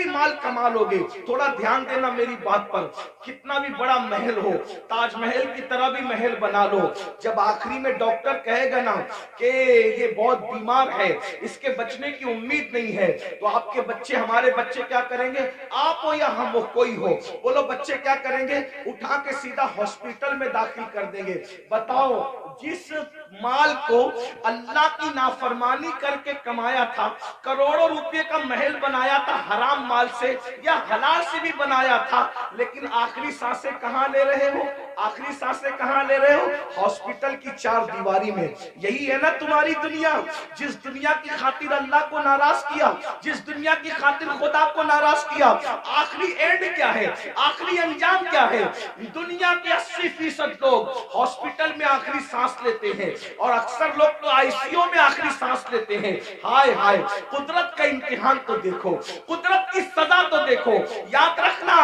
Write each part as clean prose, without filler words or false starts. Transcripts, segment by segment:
مال کما لو گے، تھوڑا دھیان دینا میری بات پر، کتنا بھی بڑا محل ہو، تاج محل کی طرح بھی محل بنا لو، جب آخری میں ڈاکٹر کہے گا نا کہ یہ بہت بیمار ہے، اس کے بچنے کی امید نہیں ہے، تو آپ کے بچے، ہمارے بچے کیا کریں گے؟ آپ ہو یا ہم ہو، کوئی ہو، بولو بچے کیا کریں گے؟ اٹھا کے سیدھا ہاسپٹل میں داخل کر دیں گے۔ بتاؤ، جس مال کو اللہ کی نافرمانی کر کے کمایا تھا، کروڑوں روپے کا محل بنایا تھا حرام مال سے یا حلال سے بھی بنایا تھا، لیکن آخری سانسیں کہاں لے رہے ہو؟ آخری سانسیں کہاں لے رہے ہو؟ ہاسپٹل کی چار دیواری میں۔ یہی ہے نا تمہاری دنیا، جس دنیا کی خاطر اللہ کو ناراض کیا، جس دنیا کی خاطر خدا کو ناراض کیا، آخری اینڈ کیا ہے؟ آخری انجام کیا ہے؟ دنیا کے 80% لوگ ہاسپٹل میں آخری سانس لیتے ہیں، اور اکثر لوگ تو آئی سی یو میں آخری سانس لیتے ہیں۔ ہائے ہائے، قدرت کا امتحان تو دیکھو، قدرت کی سزا تو دیکھو۔ یاد رکھنا،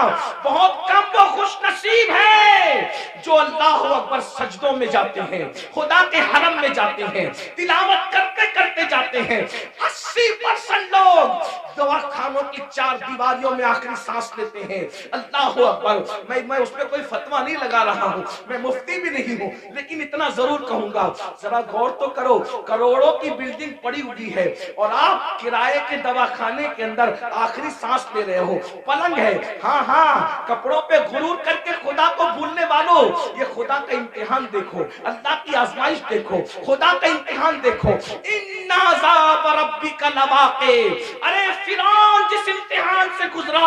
بہت کم وہ خوش نصیب ہے جو اللہ اکبر سجدوں میں جاتے ہیں، خدا کے حرم میں جاتے ہیں، تلاوت کرتے کرتے جاتے ہیں۔ 80% لوگ دواخانوں کی چار دیواریوں میں آخری سانس لیتے ہیں۔ اللہ اکبر۔ میں اس پہ کوئی فتویٰ نہیں لگا رہا ہوں، میں مفتی بھی نہیں ہوں، لیکن اتنا ضرور کہوں گا، ذرا غور تو کرو، کروڑوں کی بلڈنگ پڑی ہوئی ہے اور آپ کرائے کے دواخانے کے اندر آخری سانس لے رہے ہو۔ پلنگ ہے، ہاں ہاں، کپڑوں پہ غرور کر کے خدا کو بھولنے والوں، یہ خدا کا امتحان دیکھو، اللہ کی آزمائش دیکھو، خدا کا امتحان دیکھو۔ ان عذاب ربک لواقع، ارے فرعون جس امتحان سے گزرا،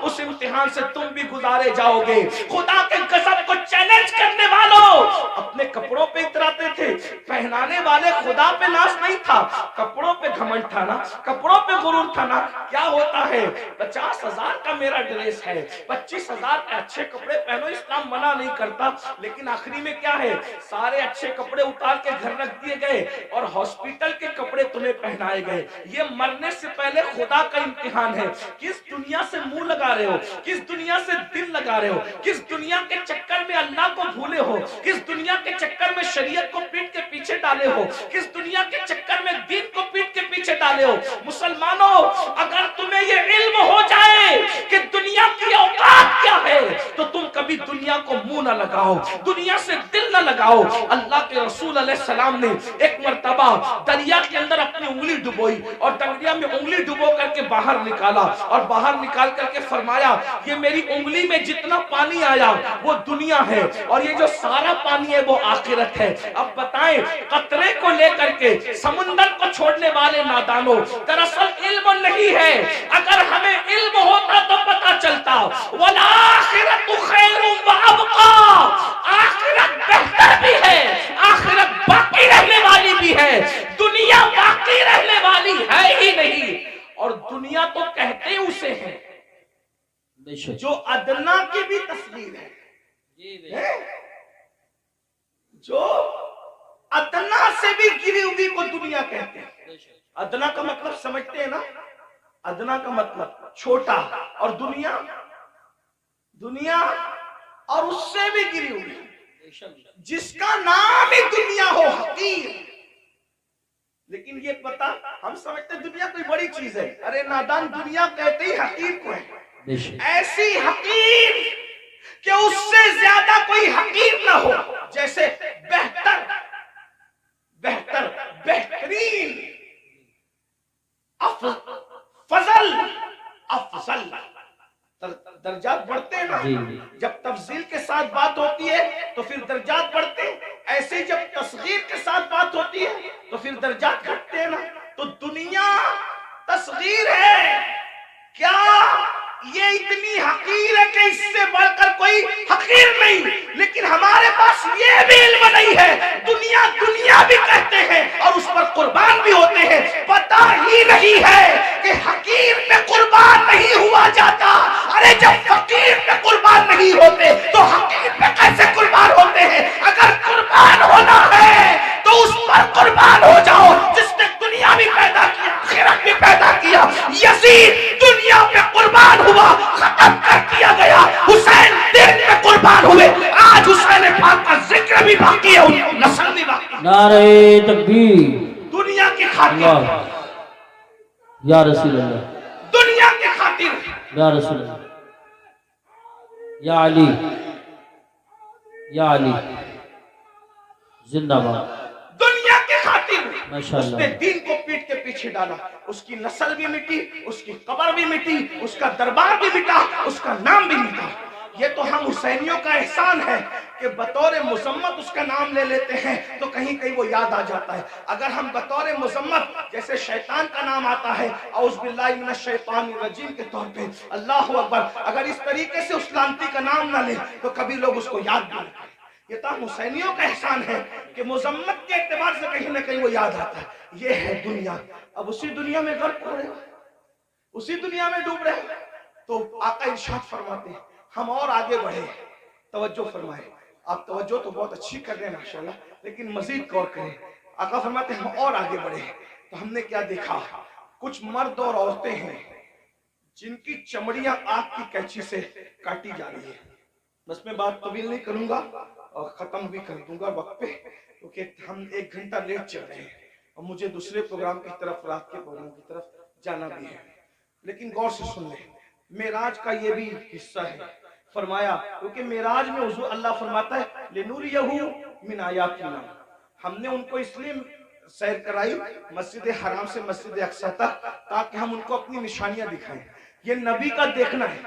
اس امتحان سے تم بھی گزارے جاؤ گے۔ خدا کے غضب کو چیلنج کرنے والوں اپنے کپڑوں پہ اتراتے تھے، پہنانے والے خدا پہ ناز نہیں تھا، کپڑوں پہ گھمنڈ تھا نا، کپڑوں پہ غرور تھا نا۔ کیا ہوتا ہے؟ 50,000 کا میرا ڈریس ہے، 25,000 کے اچھے کپڑے پہنو، اسلام منع نہیں کرتا، لیکن آخری میں کیا ہے؟ سارے اچھے کپڑے اتار کے گھر رکھ دیے گئے اور ہاسپٹل کے کپڑے تمہیں پہنائے گئے۔ یہ مرنے سے پہلے خدا کا امتحان ہے۔ کس دنیا سے منہ لگا رہے ہو؟ کس دنیا سے دل لگا رہے ہو؟ کس دنیا کے چکر میں اللہ کو بھولے ہو؟ کس دنیا کے چکر میں شریعت کو پیٹ کے پیچھے ڈالے ہو؟ کس دنیا کے چکر میں دین کو پیٹ کے پیچھے ڈالے ہو؟ مسلمانوں، اگر تمہیں یہ علم ہو جائے کہ دنیا کی اوقات کیا ہے تو تم کبھی دنیا کو منہ نہ لگاؤ، دنیا سے دل نہ لگاؤ۔ اللہ کے رسول علیہ السلام نے ایک مرتبہ دریا کے اندر اپنی انگلی ڈبوئی اور دریا میں انگلی ڈبو کر کے باہر نکالا، اور باہر نکال کر کے فرمایا، یہ میری انگلی میں جتنا پانی آیا وہ دنیا ہے، اور یہ جو سارا پانی ہے وہ آخرت ہے۔ اب بتائیں، قطرے کو لے کر کے سمندر کو چھوڑنے والے نادانوں، دراصل علم نہیں ہے۔ اگر ہمیں علم ہوتا تو پتا چلتا، وَالْآخِرَةُ خَيْرٌ وَأَبْقَىٰ، آخرت بہتر بھی ہے، آخرت باقی رہنے والی بھی ہے، دنیا باقی رہنے والی ہے ہی نہیں۔ اور دنیا تو کہتے اسے ہیں جو ادنا کی بھی تصویر ہے، جو ادنا سے بھی گری ہوئی کو دنیا کہتے ہیں۔ ادنا کا مطلب سمجھتے ہیں نا؟ ادنا کا مطلب چھوٹا، اور دنیا، دنیا اور اس سے بھی گری ہوئی، جس کا نام ہی دنیا ہو، حقیر۔ لیکن یہ پتا، ہم سمجھتے دنیا کوئی بڑی چیز ہے، ارے نادان، دنیا کہتے ہی حقیر کو ہے، ایسی حقیر کہ اس سے زیادہ کوئی حقیر نہ ہو، جیسے بہتر، بہتر، بہترین، فضل، افضل، درجات بڑھتے ہیں نا۔ جب تفضیل کے ساتھ بات ہوتی ہے تو پھر درجات بڑھتے ہیں، ایسے جب تصغیر کے ساتھ بات ہوتی ہے تو پھر درجات گھٹتے ہیں نا۔ تو دنیا تصغیر ہے، کیا یہ اتنی حقیر ہے کہ اس سے بڑھ کر کوئی حقیر نہیں، لیکن ہمارے پاس یہ بھی علم نہیں ہے، دنیا دنیا بھی کہتے ہیں اور اس پر قربان بھی ہوتے ہیں، پتہ ہی نہیں ہے کہ حقیر پہ قربان نہیں ہوا جاتا۔ ارے جب فقیر پہ قربان نہیں ہوتے تو حقیر پہ کیسے قربان ہوتے ہیں؟ اگر قربان ہونا ہے تو اس پر قربان ہو جاؤ جس نے دنیا بھی پیدا کیا، آخرت بھی پیدا کیا۔ یزید دنیا پہ قربان ہوا، ختم کر دیا گیا، حسین دین پہ قربان ہوئے، آج حسین پاک کا ذکر بھی باقی ہے، نسل بھی باقی ہے۔ نعرہ تکبیر، دنیا کی خاطر، یا رسول اللہ، دنیا کی خاطر یا رسول اللہ، یا علی، یا علی، زندہ باد، دنیا کے خاطر ماشاء اس نے اللہ، دین کو پیٹ کے پیچھے ڈالا، اس کی نسل بھی مٹی، اس کی قبر بھی مٹی، اس کا دربار بھی مٹا، اس کا نام بھی مٹا۔ یہ تو ہم حسینیوں کا احسان ہے کہ بطور مذمت اس کا نام لے لیتے ہیں تو کہیں کہیں وہ یاد آ جاتا ہے۔ اگر ہم بطور مذمت جیسے شیطان کا نام آتا ہے اعوذ باللہ من الشیطان الرجیم کے طور پہ، اللہ اکبر، اگر اس طریقے سے اس لعنتی کا نام نہ لے تو کبھی لوگ اس کو یاد نہیں کریں۔ یہ تو حسینیوں کا احسان ہے کہ مذمت کے اعتبار سے کہیں نہ کہیں وہ یاد آتا ہے۔ یہ ہے دنیا، اب اسی دنیا میں غرق ہو رہے ہو، اسی دنیا میں ڈوب رہے ہو۔ تو آقا ارشاد فرماتے ہیں ہم اور آگے بڑھے، توجہ فرمائے، آپ توجہ تو بہت اچھی کر رہے ہیں ماشاءاللہ، لیکن مزید غور کریں۔ آقا فرماتے ہیں ہم اور آگے بڑھے تو ہم نے کیا دیکھا، کچھ مرد اور عورتیں ہیں جن کی چمڑیاں آگ کی کینچی سے کاٹی جا رہی ہے۔ بس میں بات طویل نہیں کروں گا اور ختم بھی کر دوں گا وقت پہ، کیونکہ ہم 1 گھنٹہ لیٹ چل رہے ہیں اور مجھے دوسرے پروگرام کی طرف، رات کے پروگرام کی طرف جانا بھی ہے۔ لیکن غور سے سن لیں، معراج کا یہ بھی حصہ ہے۔ فرمایا کیونکہ معراج میں حضور اللہ فرماتا ہے لِنُرِيَهُ مِنْ آیَاتِنَا، ہم نے ان کو اس لیے سیر کرائی مسجد حرام سے مسجد اقصی تک تاکہ ہم ان کو اپنی نشانیاں دکھائیں۔ یہ نبی کا دیکھنا ہے،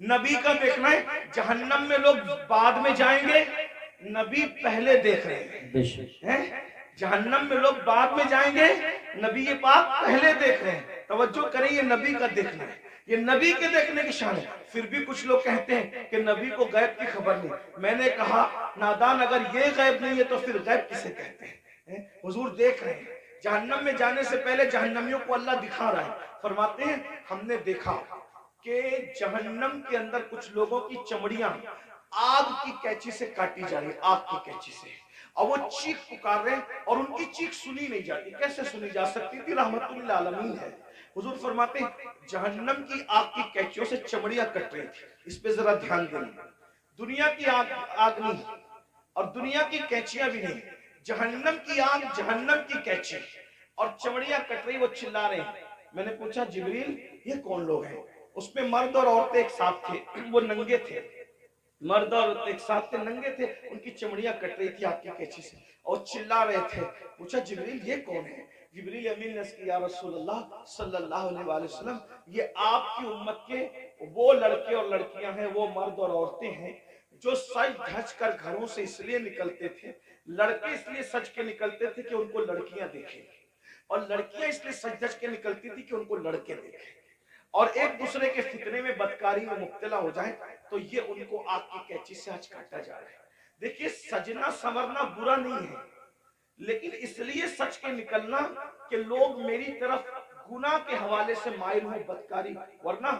نبی کا دیکھنا ہے۔ جہنم میں لوگ بعد میں جائیں گے، نبی پہلے دیکھ رہے بے شک، ہیں۔ جہنم میں لوگ بعد میں جائیں گے، نبی پاک پہلے دیکھ رہے ہیں۔ توجہ کریں، یہ نبی کا دیکھنا ہے، یہ نبی کے دیکھنے کی شان ہے۔ پھر بھی کچھ لوگ کہتے ہیں کہ نبی کو غیب کی خبر نہیں۔ میں نے کہا نادان، اگر یہ غیب نہیں ہے تو پھر غیب کسے کہتے ہیں؟ حضور دیکھ رہے ہیں، جہنم میں جانے سے پہلے جہنمیوں کو اللہ دکھا رہا ہے۔ فرماتے ہیں ہم نے دیکھا کہ جہنم کے اندر کچھ لوگوں کی چمڑیاں آگ کی کینچی سے کاٹی جا رہی، آگ کی کینچی سے، اور وہ چیخ پکار رہے ہیں اور ان کی چیخ سنی نہیں جاتی۔ کیسے سنی جا سکتی تھی؟ رحمت للعالمین ہے۔ حضور فرماتے ہیں جہنم کی آگ کی کینچیوں سے چمڑیاں کٹ رہی تھی۔ اس پہ ذرا دھیان دیں، دنیا کی آگ نہیں اور دنیا کی کینچیاں بھی نہیں، جہنم کی آگ، جہنم کی کینچی اور چمڑیاں کٹ رہی، وہ چلا رہے ہیں۔ میں نے پوچھا جبریل یہ کون لوگ ہیں؟ اس میں مرد اور عورتیں ایک ساتھ تھے، وہ ننگے تھے، مرد اور عورتیں ایک ساتھ تھے، ننگے تھے، ان کی چمڑیاں کٹ رہی تھی آگ کی کینچی سے اور چلا رہے تھے۔ پوچھا جبریل یہ کون ہے؟ جبریل امین نے کہا یا رسول اللہ صلی اللہ علیہ وآلہ وسلم، یہ آپ کی امت کے وہ لڑکے اور لڑکیاں ہیں، وہ مرد اور عورتیں ہیں جو سج دھج کر گھروں سے اس لیے نکلتے تھے، لڑکے اس لیے سج کے نکلتے تھے کہ ان کو لڑکیاں دیکھیں، اور لڑکیاں اس لیے سج دھج کے نکلتی تھی کہ ان کو لڑکے دیکھیں، اور ایک دوسرے کے فتنے میں بدکاری میں مبتلا ہو جائیں، تو یہ ان کو آگ کی کینچی سے آج کاٹا جا رہا ہے۔ دیکھیے سجنا سنورنا برا نہیں ہے، لیکن اس لیے سچ کے نکلنا کہ لوگ میری طرف گناہ کے حوالے سے مائل ہوں، بدکاری، ورنہ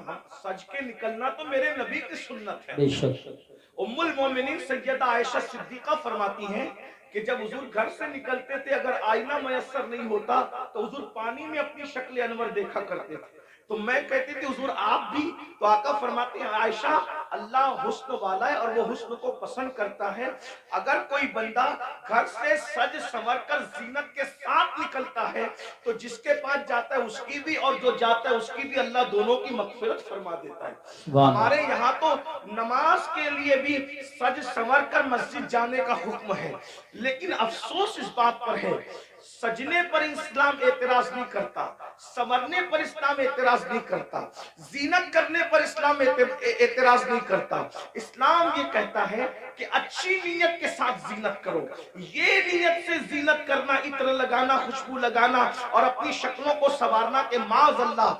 سج کے نکلنا تو میرے نبی کی سنت ہے۔ بے شک، ام المومنین سیدہ عائشہ صدیقہ فرماتی ہیں کہ جب حضور گھر سے نکلتے تھے اگر آئینہ میسر نہیں ہوتا تو حضور پانی میں اپنی شکل انور دیکھا کرتے تھے، تو میں کہتی تھی حضور آپ بھی؟ تو آقا فرماتے ہیں عائشہ اللہ حسن والا ہے اور وہ حسن کو پسند کرتا ہے، اگر کوئی بندہ گھر سے سج سنور کر زینت کے ساتھ نکلتا ہے تو جس کے پاس جاتا ہے اس کی بھی اور جو جاتا ہے اس کی بھی اللہ دونوں کی مغفرت فرما دیتا ہے۔ سبحان ہمارے اللہ، یہاں تو نماز کے لیے بھی سج سنور کر مسجد جانے کا حکم ہے، لیکن افسوس اس بات پر ہے سجنے پر اسلام اعتراض نہیں کرتا، سنورنے پر اسلام اعتراض نہیں کرتا، زینت کرنے پر اسلام اعتراض نہیں کرتا۔ اسلام یہ کہتا ہے کہ اچھی نیت کے ساتھ زینت کرو، یہ نیت سے زینت کرنا، عطر لگانا، خوشبو لگانا اور اپنی شکلوں کو سنوارنا کہ معاذ اللہ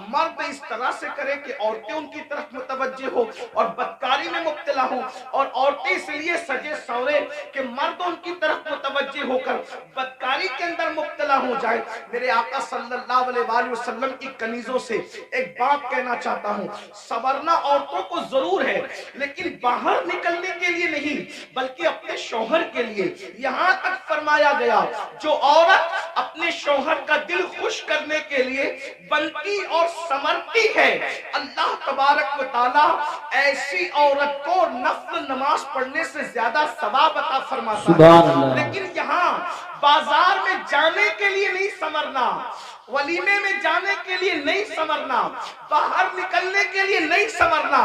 مرد اس طرح سے کرے کہ عورتیں ان کی طرف متوجہ ہو اور بدکاری میں مبتلا ہوں، اور عورتیں اس لیے سجے سورے کہ مرد ان کی طرف متوجہ ہو کر بدکاری کے اندر مبتلا ہو جائے۔ میرے آقا صلی اللہ علیہ وآلہ وسلم کی کنیزوں سے ایک بات کہنا چاہتا ہوں، سنورنا عورتوں کو ضرور ہے لیکن باہر نکلنے کے لیے نہیں بلکہ اپنے شوہر کے لیے۔ یہاں تک فرمایا گیا جو عورت اپنے شوہر کا دل خوش کرنے کے لیے بنتی اور سنورتی ہے، اللہ تبارک و تعالی ایسی عورت کو نفل نماز پڑھنے سے زیادہ ثواب عطا فرماتا سبحان ہے۔ اللہ، لیکن یہاں بازار میں جانے کے لیے نہیں سنورنا، वलीमे में जाने के लिए नहीं संवरना, बाहर निकलने के लिए नहीं संवरना।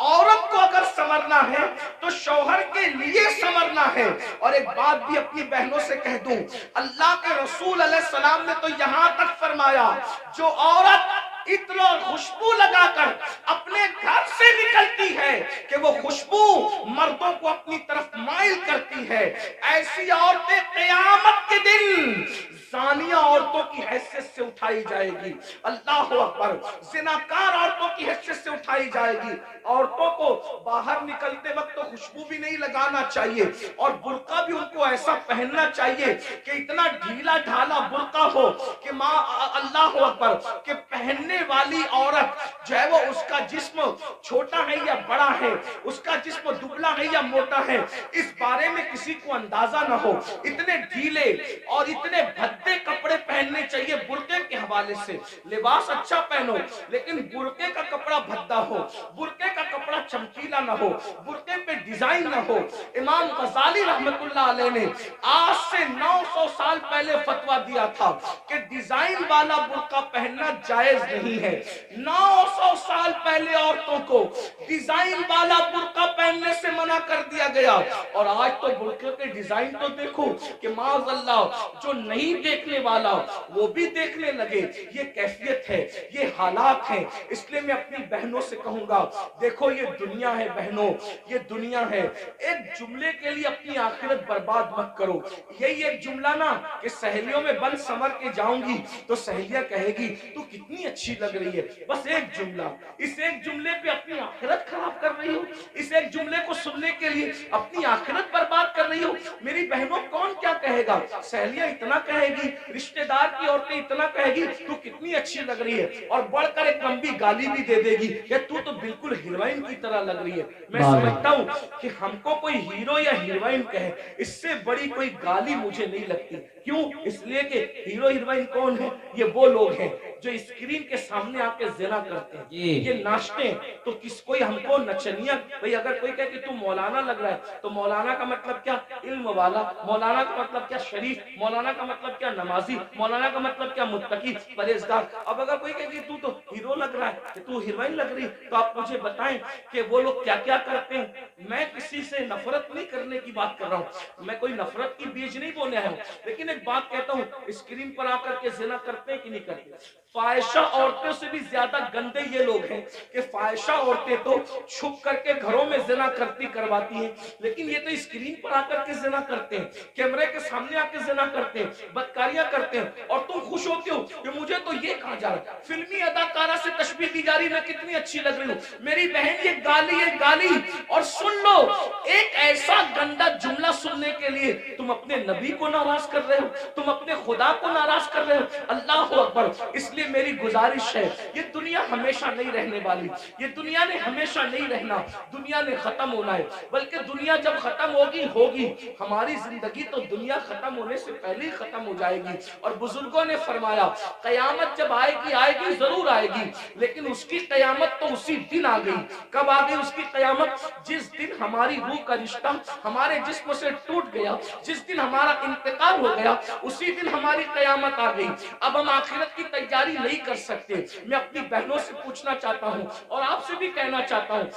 औरत को अगर संवरना है तो शौहर के लिए संवरना है। और एक बात भी अपनी बहनों से कह दूं, अल्लाह के रसूल अलैहिस्सलाम ने तो यहां तक फरमाया, जो औरत इत्र और खुशबू लगाकर अपने घर से निकलती है कि वो खुशबू मर्दों को अपनी तरफ माइल करती है, ऐसी औरतें क़यामत के दिन ज़ानिया औरतों की हैसियत से उठाई जाएगी। अल्लाह अकबर। ज़िनाकार औरतों की हैसियत से उठाई जाएगी। औरतों को बाहर निकलते वक्त तो खुशबू भी नहीं लगाना चाहिए और बुर्का भी उनको ऐसा पहनना चाहिए कि इतना ढीला ढाला बुर्का हो कि माँ अल्लाह अकबर के पहनने वाली औरत जो है वो उसका जिस्म छोटा है या बड़ा है, उसका जिस्म दुबला है या मोटा है, इस बारे में किसी को अंदाजा ना हो। इतने ढीले और इतने भद्दे कपड़े पहनने चाहिए बुर्के के हवाले से। लिबास अच्छा पहनो लेकिन बुर्के का कपड़ा भद्दा हो, बुर्के का कपड़ा चमकीला ना हो, बुर्के पे डिजाइन ना हो। इमाम गजाली रहमतुल्लाह अलैह ने आज से 900 साल पहले फतवा दिया था कि डिजाइन वाला बुर्का पहनना जायज नहीं है। 900 साल पहले औरतों को डिजाइन वाला बुर्का पहनने से मना कर दिया गया। और आज तो बुर्के के डिजाइन तो देखो कि माज़अल्लाह जो नहीं देखने वाला वो भी देखने लगे। ये कैफियत है, ये हालात हैं। इसलिए मैं अपनी बहनों से कहूंगा, देखो ये दुनिया है बहनों, ये दुनिया है। एक जुमले के लिए अपनी आखिरत बर्बाद मत करो। यही एक जुमला ना कि सहेलियों में बंद संवर के जाऊंगी तो सहेलियां कहेगी तू कितनी अच्छी लग रही है। बस एक जुमला, इस एक जुमले पे अपनी आखिरत खराब कर रही हो। इस एक जुमले को सुनने के लिए अपनी आखिरत बर्बाद कर रही हो। मेरी बहनों कौन क्या कहेगा? सहेलियां इतना कहेगी, रिश्तेदार की औरतें इतना कहेगी तू कितनी अच्छी लग रही है, और बढ़कर एक लंबी गाली भी दे देगी कि तू तो बिल्कुल हीरोइन की तरह लग रही है। मैं समझता हूँ कि हमको कोई हीरो या हीरोइन कहे इससे बड़ी कोई गाली मुझे नहीं लगती। क्यों? इसलिए कि हीरो हीरोइन कौन है? ये वो लोग हैं जो स्क्रीन के सामने आके ज़िना करते हैं, ये नाचते हैं। तो किसको हमको नचनिया, भाई अगर कोई कहे कि तू मौलाना लग रहा है तो मौलाना का मतलब क्या? इल्म वाला। मौलाना का मतलब क्या? शरीफ। मौलाना का मतलब क्या? नमाजी। मौलाना का मतलब क्या? मुत्तकी, परहेजगार। अब अगर कोई कहे कि तू तो हीरो लग रहा है, तू हीरोइन लग रही, तो आप मुझे बताएं कि वो लोग क्या क्या करते हैं। मैं किसी से नफरत नहीं करने की बात कर रहा हूँ, मैं कोई नफरत की बीज नहीं बोलने आया हूँ, लेकिन एक बात कहता हूँ, स्क्रीन पर आकर के ज़िना करते हैं कि नहीं करते? फाहिशा औरतों से भी ज्यादा गंदे ये लोग हैं कि फाहिशा औरतें तो छुप करके घरों में ज़िना करवाती हैं, लेकिन ये तो स्क्रीन पर आकर के ज़िना करते हैं, कैमरे के सामने आकर ज़िना करते हैं, बदकारियां करते हैं। और तुम खुश होते हो कि मुझे तो ये कहा जा रहा है, फिल्मी अदाकारा से तशबीह दी जा रही, मैं कितनी अच्छी लग रही हूँ। मेरी बहन ये गाली। और सुन लो, एक ऐसा गंदा जुमला सुनने के लिए तुम अपने नबी को नाराज कर रहे हो, तुम अपने खुदा को नाराज कर रहे हो। अल्लाह अकबर। इसलिए मेरी गुजारिश है, ये दुनिया हमेशा नहीं रहने वाली, ये दुनिया ने हमेशा नहीं रहना, दुनिया ने खत्म होना है। बल्कि दुनिया जब खत्म होगी हमारी जिंदगी तो दुनिया खत्म होने से पहले ही खत्म हो जाएगी। और बुजुर्गों ने फरमाया कयामत जब आएगी जरूर आएगी, लेकिन उसकी कयामत तो उसी दिन आ गई। कब आ गई उसकी कयामत? जिस दिन हमारी रूह का रिश्ता हमारे जिस्म से टूट गया, जिस दिन हमारा इंतकाल हो गया, उसी दिन हमारी कयामत आ गई। अब हम आखिरत की तैयारी नहीं कर सकते। मैं अपनी बहनों से पूछना चाहता हूँ और आपसे भी कहना चाहता हूँ,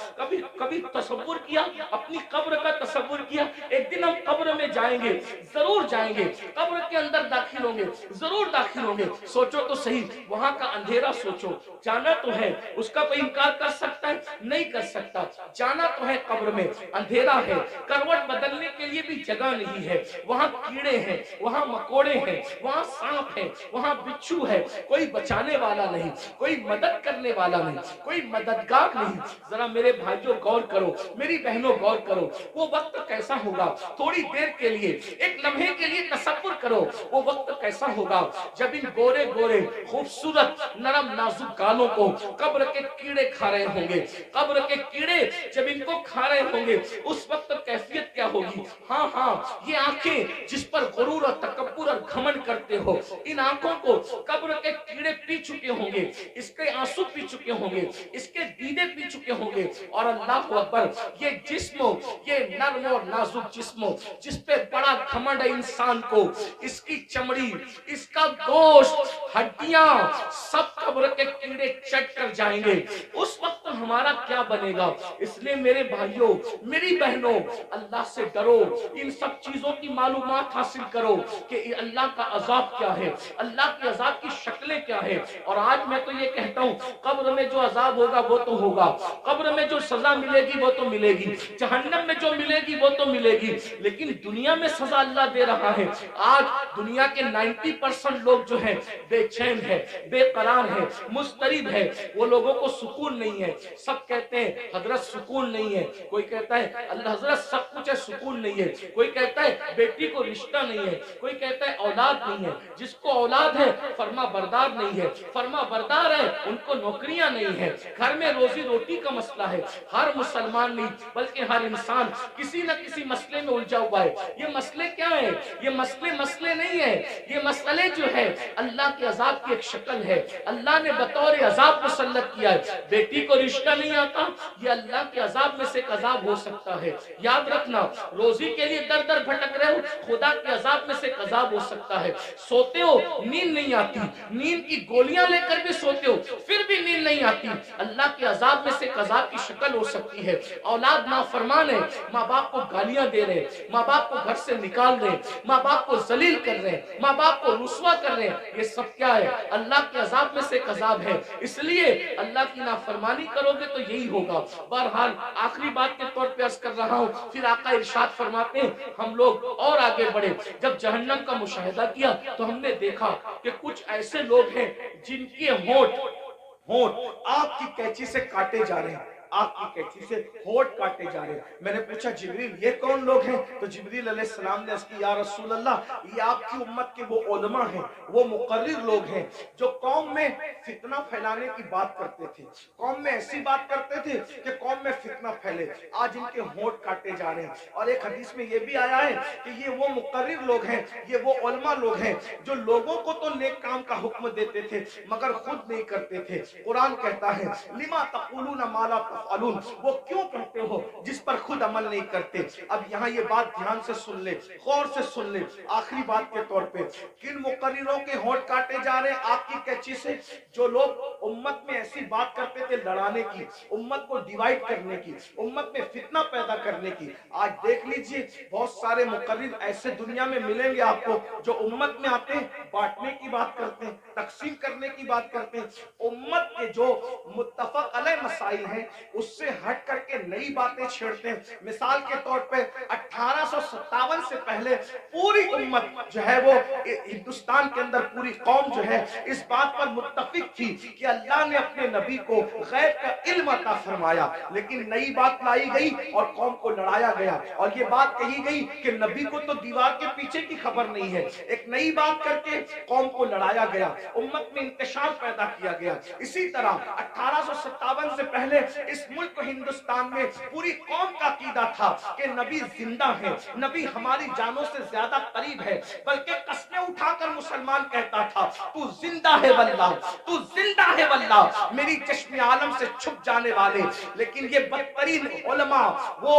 कभी तसव्वुर किया, अपनी कब्र का तसव्वुर किया? एक दिन हम कब्र में जाएंगे, जरूर जाएंगे, कब्र के अंदर दाखिल होंगे, जरूर दाखिल होंगे। सोचो तो सही, वहां का अंधेरा सोचो। जाना तो है, उसका कोई इनकार कर सकता है? नहीं कर सकता। जाना तो है, कब्र में अंधेरा है, करवट बदलने के लिए भी जगह नहीं है, वहां कीड़े हैं, वहां मकोड़े हैं, वहां सांप है, वहां बिच्छू है, कोई बचाने वाला नहीं, कोई मदद करने वाला नहीं, कोई मददगार नहीं। जरा मेरे भाइयों गौर करो, मेरी बहनों गौर करो, वो वक्त कैसा होगा? थोड़ी देर के लिए, एक लम्हे के लिए तसव्वुर करो, वो वक्त कैसा होगा जब इन गोरे गोरे खूबसूरत नरम नाजुक गालों को कब्र के कीड़े खा रहे होंगे। कब्र के कीड़े जब इनको खा रहे होंगे, उस वक्त कैफियत क्या होगी? हाँ, ये आंखें जिस पर गुरूर और तकब्बुर और घमंड करते हो, इन आंखों को कब्र के कीड़े पी चुके होंगे, इसके आंसू पी चुके होंगे, इसके दीदे पी चुके होंगे। और अल्लाह अकबर, ये जिस्म, ये नर्म और नाजुक जिस्म जिस पे बड़ा घमंड है इंसान को, इसकी चमड़ी, इसका गोश्त, हड्डियां सब कब्र के कीड़े चट कर जाएंगे। उस वक्त हमारा क्या बनेगा? इसलिए मेरे भाइयों, मेरी बहनों, अल्लाह से डरो, इन सब चीजों की मालूमात हासिल करो कि अल्लाह का अजाब क्या है, अल्लाह के अजाब की शक्लें क्या है। और आज मैं तो ये कहता हूँ, कब्र में जो अजाब होगा वो तो होगा, कब्र में जो सजा मिलेगी वो तो मिलेगी, जहन्नम में जो मिलेगी वो तो मिलेगी, लेकिन दुनिया में सजा अल्लाह दे रहा है। आज दुनिया के 90% लोग जो है बेचैन है, बेकरार है, मुस्तरिब है, वो लोगों को सुकून नहीं है। सब कहते हैं हजरत सुकून नहीं है, कोई कहता है अल्लाह हजरत सब कुछ है सुकून नहीं है, कोई कहता है बेटी को रिश्ता नहीं है, कोई कहता है औलाद नहीं है, जिसको औलाद है फर्मा बरदार नहीं है, फर्मा बरदार है उनको नौकरियां नहीं है, घर में रोजी रोटी का मसला है। हर मुसलमान नहीं बल्कि हर इंसान किसी न किसी मसले में उलझा हुआ है। ये मसले क्या है? ये मसले नहीं है, ये मसले जो है अल्लाह के अजाब की एक शक्ल है। अल्लाह ने बतौर अजाब मुसल्लत किया है। बेटी को रिश्ता नहीं आता, ये अल्लाह के अजाब में से एक अजाब हो सकता है। याद रखना, रोजी के लिए दर दर भटक रहे हो, खुदा के अजाब में से एक अजाब हो सकता है। सोते हो, नींद नहीं आती, नींद की गोलियां लेकर भी सोते हो फिर भी नींद नहीं आती, अल्लाह के अजाब में से एक अजाब की शक्ल हो सकती है। औलाद नाफरमान है, माँ बाप को गालियां दे रहे, माँ बाप को घर से निकाल रहे, माँ बाप को जलील कर रहे, माँ बाप को रुस्वा कर रहे, ये सब क्या है? अल्लाह के अजाब में से एक अजाब है। इसलिए अल्लाह की नाफरमानी करोगे तो यही होगा। बहरहाल आखिरी बात के तौर पे अर्ज कर रहा हूँ, फिर आका इरशाद फरमाते हैं हम लोग और आगे बढ़े। जब जहन्नम का मुशाहिदा किया तो हमने देखा कि कुछ ऐसे लोग हैं जिनके होंठ आग की कैंची से काटे जा रहे हैं, आग की कैंची से होंठ काटे जा रहे हैं। मैंने पूछा जिब्रील ये कौन लोग हैं? तो जिब्रील अलैहिस्सलाम ने अर्ज़ की या रसूल अल्लाह, ये आपकी उम्मत के वो उलमा हैं, वो मुकर्रिर लोग हैं जो कौम में फितना फैलाने की बात करते थे, कौम में ऐसी बात करते थे कि कौम में फितना फैले। आज इनके होंठ काटे जा रहे हैं। और एक हदीस में ये भी आया है कि ये वो मुकर्रिर लोग हैं, ये वो उलमा लोग हैं जो लोगों को तो नेक काम का हुक्म देते थे मगर खुद नहीं करते थे। कुरान कहता है लिमा तक़ूलूना मा ला तफ़अलून, वो क्यों कहते हो जिस पर खुद अमल नहीं करते। अब यहाँ ये बात ध्यान से सुन ले, गौर से सुन ले। आखिरी बात के तौर पे, किन मुकर्रिरों के होंठ काटे जा रहे हैं आग की कैंची से? जो लोग उम्मत में ऐसी बात करते थे लड़ाने की, उम्मत को डिवाइड करने की, उम्मत में फितना पैदा करने की। आज देख लीजिए बहुत सारे मुकर्रिर ऐसे दुनिया में मिलेंगे आपको जो उम्मत में आते हैं बांटने की बात करते हैं, तकसीम करने की बात करते हैं। उम्मत के जो मुत्तफक अलैह मसाइल हैं उससे हट करके नई बातें छेड़ते हैं। मिसाल के तौर पे 1857 से पहले पूरी उम्मत जो है वो हिंदुस्तान के अंदर पूरी कौम जो है इस बात पर मुत्तफिक थी कि अल्लाह ने अपने नबी को गैब का इल्म अता फरमाया, लेकिन नई बात लाई गई और कौम को लड़ाया गया। और ये बात कही गई कि नबी को तो दीवार के पीछे की खबर नहीं है, एक नई बात करके कौम को लड़ाया गया, उम्मत में इंतशार पैदा किया गया। इसी तरह 1857 से पहले इस मुल्क हिंदुस्तान में पूरी कौम का अकीदा था कि नबी जिंदा है, नबी हमारी जानों से ज्यादा करीब है, बल्कि कस्में उठाकर मुसलमान कहता था तू जिंदा है वल्लाह, तू जिंदा है वल्लाह, मेरी चश्मे आलम से छुप जाने वाले। लेकिन ये बदतरीन उलमा, वो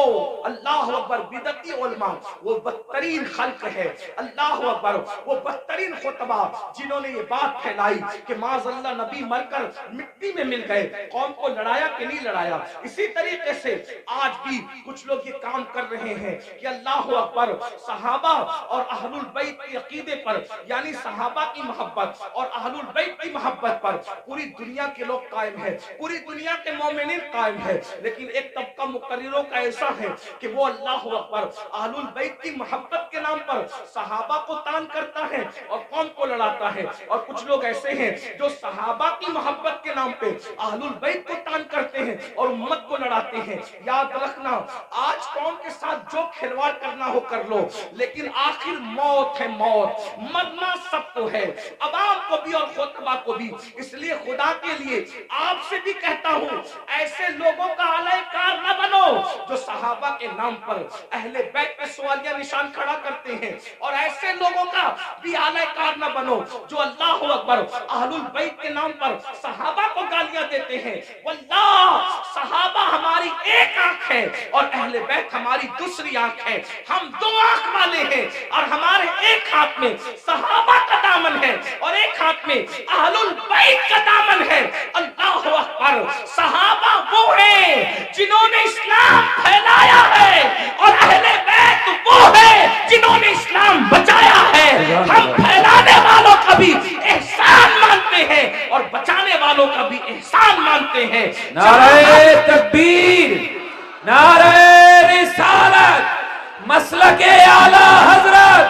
अल्लाह अकबर बिदती उलमा, वो बदतरीन खल्क है, अल्लाह अकबर, वो बदतरीन खुतबा जिन्होंने ये बात फैलाई कि माज़अल्लाह नबी मरकर मिट्टी में मिल गए, कौम को लड़ाया कि नहीं लड़ाया। इसी तरीके से आज भी कुछ लोग ये काम कर रहे हैं कि अल्लाह अकबर सहाबा और अहलुल बैत के अकीदे पर, यानी सहाबा की मोहब्बत और अहलुल बैत की मोहब्बत पर पूरी दुनिया के लोग कायम है, पूरी दुनिया के मोमिनीन कायम है। लेकिन एक तबका मुकर्रिरों का ऐसा है कि वो अल्लाह अकबर अहलुल बैत की मोहब्बत के नाम पर सहाबा को तान करता है और कौम को लड़ाता है। और कुछ लोग ऐसे हैं जो सहाबा की मोहब्बत के नाम पे अहलुल बैत को शैतान करते हैं और उम्मत को लड़ाते हैं। याद रखना, आज कौम के साथ जो खिलवाड़ करना हो कर लो, लेकिन आखिर मौत है, मौत, मरना सबको है, अवाम को भी और खुतबा को भी। इसलिए खुदा के लिए आपसे भी कहता हूं, ऐसे लोगों का अलैकार न बनो जो सहाबा के नाम पर अहले बैत पे सवालिया निशान खड़ा करते हैं, और ऐसे लोगों का भी अलैकार न बनो जो अल्लाह अकबर अहलुल बैत के नाम पर सहाबा को गालियां देते हैं। वल्लाह, सहाबा हमारी एक आंख है और अहले बैत हमारी दूसरी आंख है। हम दो आंख वाले हैं और हमारे एक हाथ में सहाबा का दामन है और एक हाथ में अहलुल बैत का दामन है। अल्लाह अकबर, सहाबा वो है जिन्होंने इस्लाम फैलाया है और अहले बैत वो है जिन्होंने इस्लाम बचाया है। हम फैलाने वालों का भी एहसान मानते हैं और बचाने वालों का भी एहसान मानते हैं। नारे तकबीर, नारे रिसालत, मसलके आला हजरत,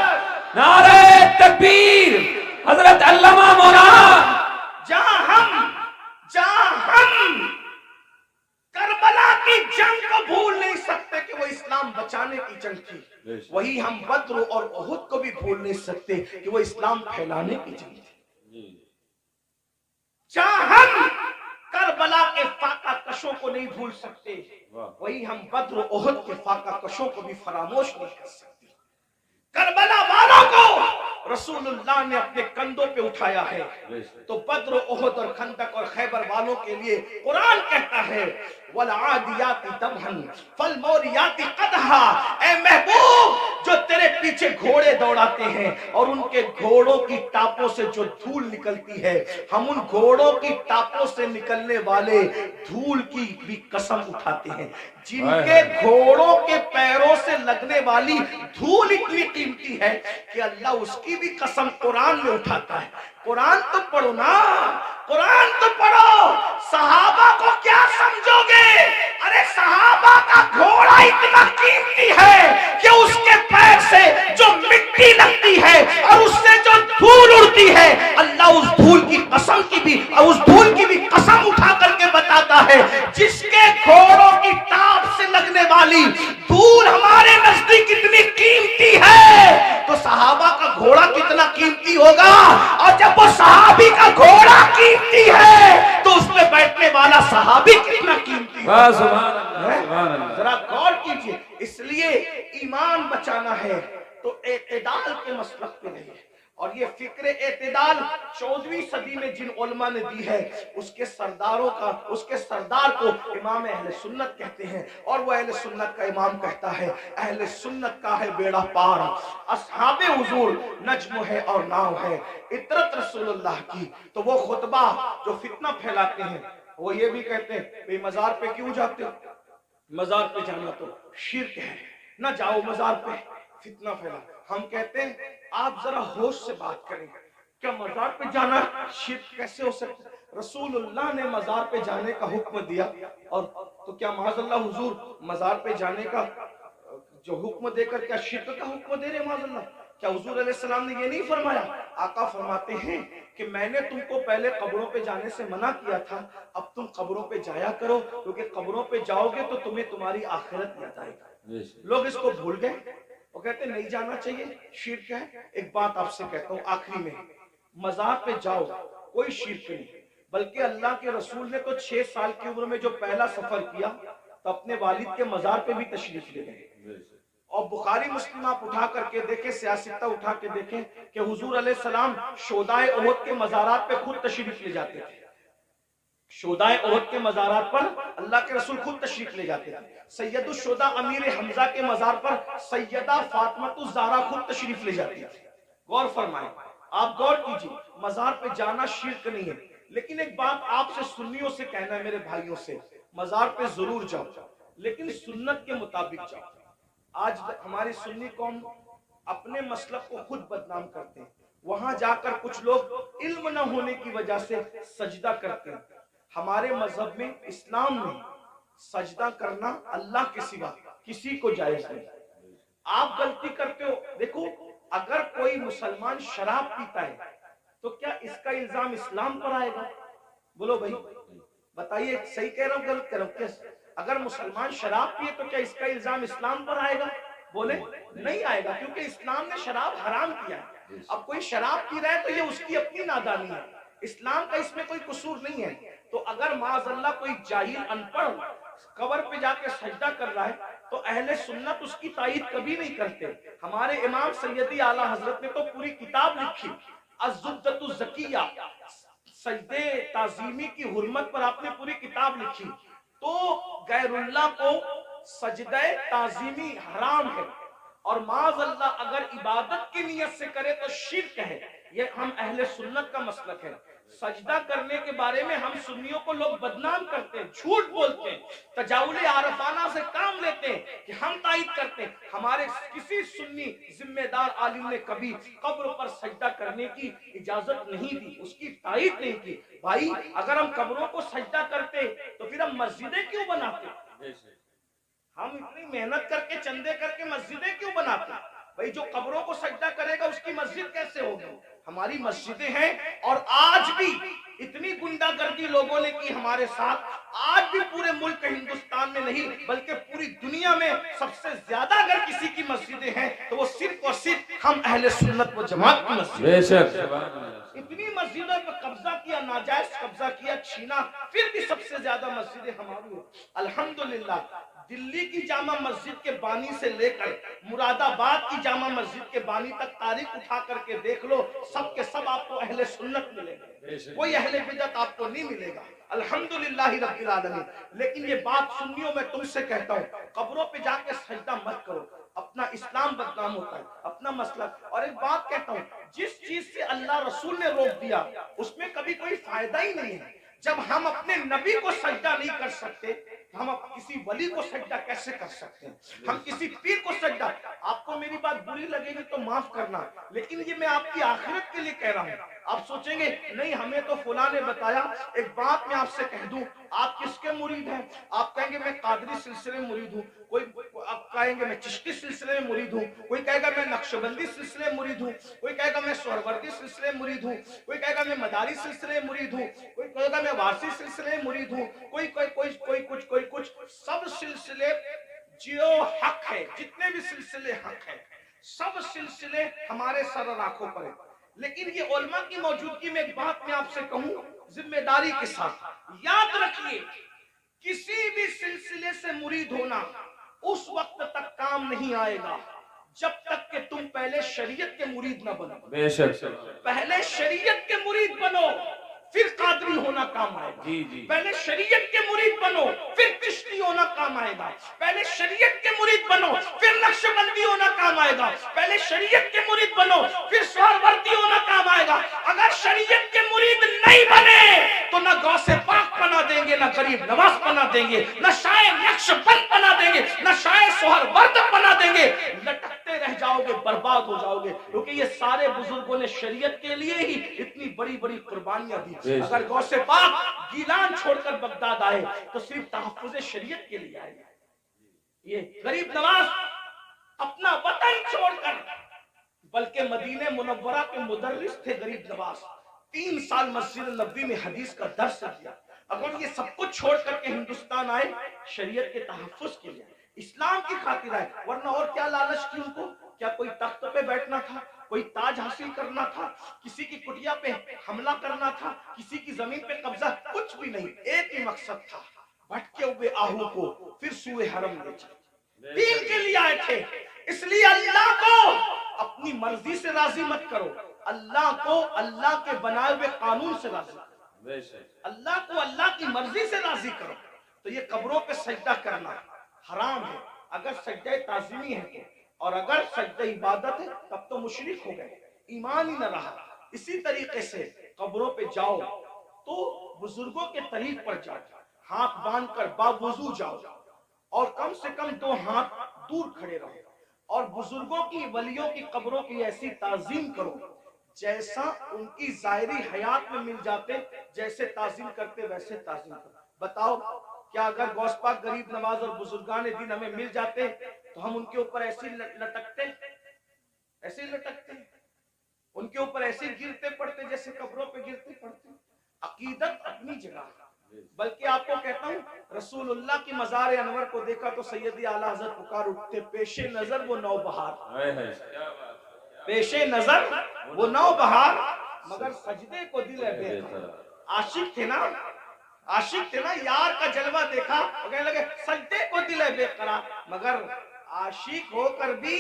नारे तकबीर, हजरत अल्लामा मौलाना। जहां हम करबला की जंग को भूल नहीं सकते कि वो इस्लाम बचाने की जंग थी, वही हम बद्र और उहुद को भी भूल नहीं सकते कि वो इस्लाम फैलाने की जंग थी। जहां हम करबला के फाका कशों को नहीं भूल सकते, वही हम बद्र उहुद के फाका कशों को भी फरामोश नहीं कर सकते। करबला वालों को रसूलुल्लाह ने अपने कंधों पे उठाया है, तो बद्र, उहुद और खंदक और खैबर वालों के लिए कुरान कहता है वल आदियाति दबहन फल मोरियाति कदहा। ए महबूब, जो तेरे पीछे घोड़े दौड़ाते हैं और उनके घोड़ों की टापों से जो धूल निकलती है, हम उन घोड़ों की टापों से निकलने वाले धूल की भी कसम उठाते हैं। जिनके घोड़ों के पैरों से लगने वाली धूल इतनी कीमती है कि अल्लाह उसकी भी कसम कुरान में उठाता है। कुरान तो पढ़ो ना, कुरान तो पढ़ो। सहाबा को क्या समझोगे? अरे सहाबा का घोड़ा इतना कीमती है कि उसके पैर से जो मिट्टी लगती है और उससे जो धूल उड़ती है, अल्लाह उस धूल की कसम की भी और उस धूल की भी कसम उठा करके बताता है, जिसके घोड़ों की टाप से लगने वाली धूल हमारे नजदीक इतनी कीमती है, तो सहाबा का घोड़ा कितना कीमती होगा। और जब वो सहाबी का घोड़ा कीमती है तो उसमें बैठने वाला सहाबी कितना कीमती है। जरा गौर कीजिए। इसलिए ईमान बचाना है तो एतदाल के मसलक पे रहिए, और ये फिक्र एतदाल 14वीं सदी में जिन उलमा ने दी है, उसके सरदार को इमाम अहले सुन्नत कहते हैं, और वो अहले सुन्नत का इमाम कहता है अहले सुन्नत का है बेड़ा पार, असहाबे हुजूर नज्म है और नाव है, इतरत रसूलुल्लाह की। तो वो खुतबा जो फितना फैलाते हैं, वो ये भी कहते हैं भाई मजार पे क्यों जाते हो, मजार पे जाना तो शिर्क है, ना जाओ मजार पे, फितना फैला। हम कहते हैं आप जरा होश से बात करें, क्या मजार पे जाना शिर्क कैसे हो सकता है? रसूलुल्लाह ने मजार पे जाने का हुक्म दिया, और तो क्या माज़अल्लाह हुजूर मजार पे जाने का जो हुक्म देकर क्या शिर्क का हुक्म दे रहे? माज़अल्लाह, क्या हुजूर अलैहिस्सलाम ने ये नहीं फरमाया? आका फरमाते हैं कि मैंने तुमको पहले कब्रों पे जाने से मना किया था, अब तुम कब्रों पे जाया करो, क्योंकि कब्रों पे जाओगे तो तुम्हें तुम्हारी आखिरत याद आएगी। लोग इसको भूल गए, वो कहते नहीं जाना चाहिए, शिर्क है। एक बात आपसे कहता हूँ आखिरी में, मजार पे जाओ कोई शिर्क नहीं, बल्कि अल्लाह के रसूल ने तो 6 साल की उम्र में जो पहला सफर किया तो अपने वालिद के मजार पे भी तशरीफ ले गए। और बुखारी मुस्लिम आप उठा करके देखें, सियासता उठा के देखें कि हुजूर अलैहिस्सलाम शोदाए उहुद के मजारात पे खुद तशरीफ ले जाते थे। शोदाए उहुद के मजारात पर अल्लाह के रसूल खुद तशरीफ ले जाते थे। सैयदुल शोदा अमीर हमजा के मजार पर सैयदा फातिमा ज़हरा खुद तशरीफ ले जाती थी। गौर फरमाएं, आप गौर कीजिए, मजार पे जाना शिर्क नहीं है। लेकिन एक बात आपसे सुन्नियों से कहना है, मेरे भाइयों से, मजार पे जरूर जाओ, लेकिन सुन्नत के मुताबिक जाओ। आज हमारी सुन्नी कौम अपने मसलक को खुद बदनाम करते हैं। वहां जाकर कुछ लोग इल्म न होने की वजह से सजदा करते हैं। हमारे मजहब में, इस्लाम में सजदा करना अल्लाह के सिवा किसी को जायज नहीं। आप गलती करते हो। देखो, अगर कोई मुसलमान शराब पीता है तो क्या इसका इल्जाम इस्लाम पर आएगा? बोलो भाई, بتائیے صحیح کہہ رہا ہوں غلط کہہ رہا ہوں؟ کیسے؟ اگر مسلمان شراب پیے تو کیا اس کا الزام اسلام پر آئے گا؟ بولے نہیں آئے گا، کیونکہ اسلام نے شراب حرام کیا ہے۔ اب کوئی شراب پی رہا ہے تو یہ اس کی اپنی نادانی ہے، اسلام کا اس میں کوئی قصور نہیں ہے۔ تو اگر معاذ اللہ کوئی جاہل ان پڑھ قبر پہ جا کے سجدہ کر رہا ہے تو اہل سنت اس کی تائید کبھی نہیں کرتے۔ ہمارے امام سیدی اعلیٰ حضرت نے تو پوری کتاب لکھی الزبدۃ الزکیہ، سجدے تعظیمی کی حرمت پر آپ نے پوری کتاب لکھی۔ تو غیر اللہ کو سجدہ تعظیمی حرام ہے، اور معاذ اللہ اگر عبادت کی نیت سے کرے تو شرک ہے۔ یہ ہم اہل سنت کا مسلک ہے۔ سجدہ کرنے کے بارے میں ہم سنیوں کو لوگ بدنام کرتے ہیں، جھوٹ بولتے ہیں، تجاوز عارفانہ سے کام لیتے ہیں کہ ہم تائید کرتے ہیں۔ ہمارے کسی سنی ذمہ دار عالم نے کبھی قبر پر سجدہ کرنے کی اجازت نہیں دی، اس کی تائید نہیں کی۔ بھائی اگر ہم قبروں کو سجدہ کرتے تو پھر ہم مسجدیں کیوں بناتے؟ ہم اتنی محنت کر کے چندے کر کے مسجدیں کیوں بناتے؟ بھائی جو قبروں کو سجدہ کرے گا اس کی مسجد کیسے ہوگی؟ ہماری مسجدیں ہیں، اور آج بھی اتنی گنڈا گردی لوگوں نے کی ہمارے ساتھ، آج بھی پورے ملک ہندوستان میں نہیں بلکہ پوری دنیا میں سب سے زیادہ اگر کسی کی مسجدیں ہیں تو وہ صرف اور صرف ہم اہل سنت و جماعت کی مسجد۔ بے شک اتنی مسجدوں پر قبضہ کیا، ناجائز قبضہ کیا، چھینا، پھر بھی سب سے زیادہ مسجدیں ہماری ہیں۔ الحمدللہ دلی کی جامع مسجد کے بانی سے لے کر مراد آباد کی جامع مسجد کے بانی تک تاریخ اٹھا کر کے دیکھ لو، سب کے سب آپ کو اہل سنت ملیں گے، کوئی اہل بدعت آپ کو نہیں ملے گا، الحمدللہ رب العالمین۔ لیکن یہ بات سنیوں میں تم سے کہتا ہوں، قبروں پہ جا کے سجدہ مت کرو، اپنا اسلام بدنام ہوتا ہے، اپنا مسلک۔ اور ایک بات کہتا ہوں، جس چیز سے اللہ رسول نے روک دیا اس میں کبھی کوئی فائدہ ہی نہیں ہے۔ جب ہم اپنے نبی کو سجدہ نہیں کر سکتے ہم کسی ولی کو سجدہ کیسے کر سکتے ہیں؟ ہم کسی پیر کو سجدہ، آپ کو میری بات بری لگے گی تو معاف کرنا، لیکن یہ میں آپ کی آخرت کے لیے کہہ رہا ہوں۔ آپ سوچیں گے نہیں ہمیں تو فلاں نے بتایا۔ ایک بات میں آپ سے کہہ دوں، آپ کس کے مرید ہیں؟ آپ کہیں گے میں قادری سلسلے میں مرید ہوں، کوئی آپ کہیں گے میں چشتی سلسلے میں مرید ہوں، کوئی کہے گا میں نقشبندی سلسلے میں مرید ہوں، کوئی کہے گا میں سہروردی سلسلے میں مرید ہوں، کوئی کہے گا میں مداری سلسلے میں مرید ہوں، کوئی کہے گا میں وارسی سلسلے میں مرید ہوں، کوئی کچھ۔ سب سلسلے جو حق ہے، جتنے بھی سلسلے حق ہیں، سب سلسلے ہمارے سر اور آنکھوں پر ہیں۔ لیکن یہ علماء کی موجودگی میں ایک بات میں آپ سے کہوں ذمہ داری کے ساتھ، یاد رکھیے کسی بھی سلسلے سے مرید ہونا اس وقت تک کام نہیں آئے گا جب تک کہ تم پہلے شریعت کے مرید نہ بنو۔ بے شک پہلے شریعت کے مرید بنو پھر قادری ہونا کام آئے گا۔ پہلے شریعت کے مرید بنو پھر چشتی ہونا کام آئے گا۔ پہلے شریعت کے مرید بنو پھر نقشبندی ہونا کام آئے گا۔ پہلے شریعت کے مرید بنو پھر سہروردی ہونا کام آئے گا۔ اگر شریعت کے مرید نہیں بنے تو نہ غوث پاک بنا دیں گے، نہ غریب نواز بنا دیں گے، نہ شاعر نقشبند بنا دیں گے، نہ شاعر سہرورد بنا دیں گے، لٹکتے رہ جاؤ گے، برباد ہو جاؤ گے۔ کیونکہ یہ سارے بزرگوں نے شریعت کے لیے ہی اتنی بڑی بڑی قربانیاں دی۔ اگر غوث پاک گیلان چھوڑ کر بغداد آئے تو صرف تحفظ شریعت کے لیے آئے۔ یہ غریب نواز اپنا وطن چھوڑ کر، بلکہ مدینہ منورہ کے مدرس تھے غریب نواز، 3 سال مسجد نبوی میں حدیث کا درس دیا۔ اگر یہ سب کچھ چھوڑ کر کے ہندوستان آئے شریعت کے تحفظ کے لیے، اسلام کی خاطر آئے، ورنہ اور کیا لالچ کی ان کو؟ کیا کوئی تخت پہ بیٹھنا تھا، کوئی تاج حاصل کرنا تھا، کسی کی کٹیا پہ حملہ کرنا تھا، کسی کی زمین پہ قبضہ؟ کچھ بھی نہیں، ایک ہی مقصد تھا، بھٹکے ہوئے آہو کو پھر سوئے حرم لے جائے۔ دین کے لیے آئے تھے، اس لیے اللہ کو اپنی مرضی سے راضی مت کرو، اللہ کو اللہ کے بنائے ہوئے قانون سے راضی کرو، اللہ کو اللہ کی مرضی سے راضی کرو۔ تو یہ قبروں پہ سجدہ کرنا حرام ہے اگر سجدہ تعظیمی ہے تو، اور اگر سجدہ عبادت ہے تب تو مشرک ہو گئے، ایمان ہی نہ رہا۔ اسی طریقے سے قبروں پہ جاؤ تو بزرگوں کے طریق پر جاؤ، ہاتھ باندھ کر باوضو جاؤ، اور کم سے کم 2 ہاتھ دور کھڑے رہو، اور بزرگوں کی ولیوں کی قبروں کی ایسی تعظیم کرو جیسا ان کی ظاہری حیات میں مل جاتے، جیسے تعظیم کرتے ویسے تعظیم کرو۔ بتاؤ کیا اگر غوث پاک غریب نواز اور بزرگان دین ہمیں مل جاتے تو ہم ان کے اوپر ایسے لٹکتے، ایسے لٹکتے، ان کے اوپر ایسے گرتے پڑتے جیسے قبروں پہ گرتے پڑتے؟ عقیدت اپنی جگہ، बल्कि आपको कहता हूँ, रसूलुल्लाह की मज़ार अनवर को देखा तो सैयदी आला हज़रत पुकार उठते, पेशे नजर वो नौबहार, पेशे नजर वो नौबहार, मगर सजदे को दिल है बेकरार। आशिक थे ना, आशिक थे ना, यार का जलवा देखा और कहने लगे सजदे को दिल है बेकरार, मगर आशिक होकर भी